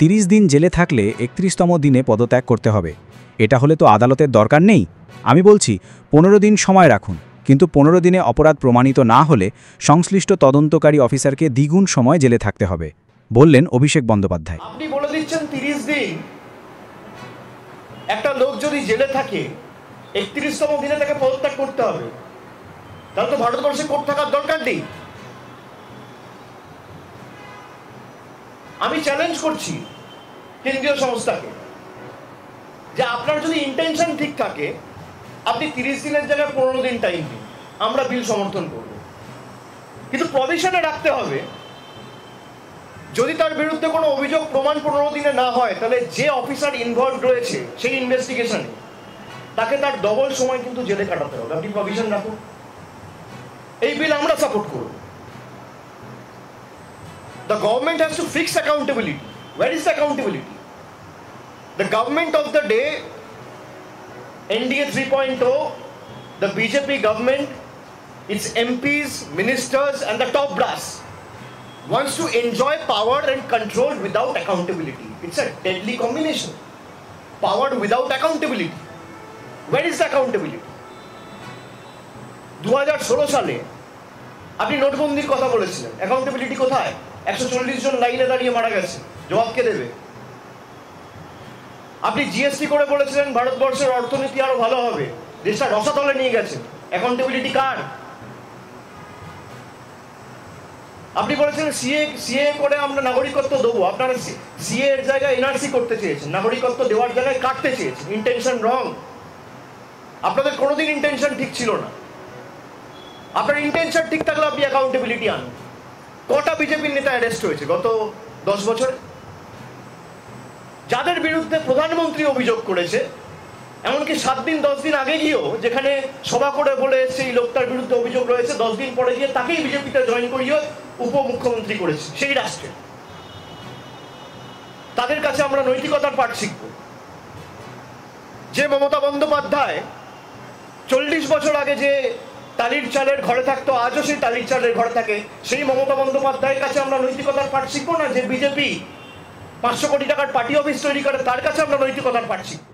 30 দিন জেলে থাকলে 31তম দিনে পদত্যাগ করতে হবে। এটা হলে তো আদালতের দরকার নেই। আমি বলছি 15 দিন সময় রাখুন, কিন্তু 15 দিনে অপরাধ প্রমাণিত না হলে সংশ্লিষ্ট তদন্তকারী অফিসারকে দ্বিগুণ সময় জেলে থাকতে হবে, বললেন অভিষেক বন্দ্যোপাধ্যায়। আপনি বলে দিচ্ছেন 30 দিন, একটা লোক যদি জেলে থাকে 31তম দিনে তাকে পদত্যাগ করতে হবে, তাহলে তো ভারতবর্ষে কোর্ট থাকার দরকার নেই। আমি চ্যালেঞ্জ করছি কেন্দ্রীয় সংস্থাকে যে আপনার যদি ইন্টেনশন ঠিক থাকে, আপনি 30 দিনের জায়গায় 15 দিন টাইম দিন, আমরা বিল সমর্থন করব। কিন্তু প্রভিশনে রাখতে হবে, যদি তার বিরুদ্ধে কোনো অভিযোগ প্রমাণ 15 দিনে না হয়, তাহলে যে অফিসার ইনভলভ রয়েছে সেই ইনভেস্টিগেশনে তাকে তার ডবল সময় কিন্তু জেলে কাটাতে হবে। আপনি প্রভিশন রাখুন, এই বিল আমরা সাপোর্ট করব। The government has to fix accountability. Where is the accountability? The government of the day, NDA 3.0, the BJP government, its MPs, ministers and the top brass wants to enjoy power and control without accountability. It's a deadly combination. Power without accountability. Where is the accountability? 2016 সালে আপনি নোটবন্দির কথা বলেছিলেন, accountability কোথায়? 140 জন লাইনে দাঁড়িয়ে মারা গেছে, জবাব কে দেবে? আপনি জিএসটি করে বলেছিলেন ভারতবর্ষের অর্থনীতি আরো ভালো হবে, দেশটা রসাতলে নিয়ে গেছে, অ্যাকাউন্টেবিলিটি কার? আপনি বলেছিলেন সিএ করে আমরা নাগরিকত্ব দেবো, আপনারা সিএ এর জায়গায় এনআরসি করতে চেয়েছেন, নাগরিকত্ব দেওয়ার জায়গায় কাটতে চেয়েছেন। ইন্টেনশন রং। আপনাদের কোনোদিন ইন্টেনশন ঠিক ছিল না। আপনার ইন্টেনশন ঠিক থাকলে আপনি অ্যাকাউন্টেবিলিটি আনুন। কটা বিজেপির নেতা অ্যারেস্ট হয়েছে গত 10 বছরে? যাদের বিরুদ্ধে প্রধানমন্ত্রী অভিযোগ করেছে, এমনকি 7 দিন 10 দিন আগে গিয়েও যেখানে সভা করে বলে সেই লোকটার বিরুদ্ধে অভিযোগ রয়েছে, 10 দিন পরে গিয়ে তাকেই বিজেপিতে জয়েন করিয়ে উপমুখ্যমন্ত্রী করেছে সেই রাষ্ট্রে। তাদের কাছে আমরা নৈতিকতার পাঠ শিখব। যে মমতা বন্দ্যোপাধ্যায় 40 বছর আগে যে টালির চালের ঘরে থাকতো, আজও সেই টালির চালের ঘরে থাকে, সেই মমতা বন্দ্যোপাধ্যায়ের কাছে আমরা নৈতিকতার পাঠ শিখবো না? যে বিজেপি 500 কোটি টাকার পার্টি অফিস তৈরি করে, তার কাছে আমরা নৈতিকতার পাঠ শিখবো।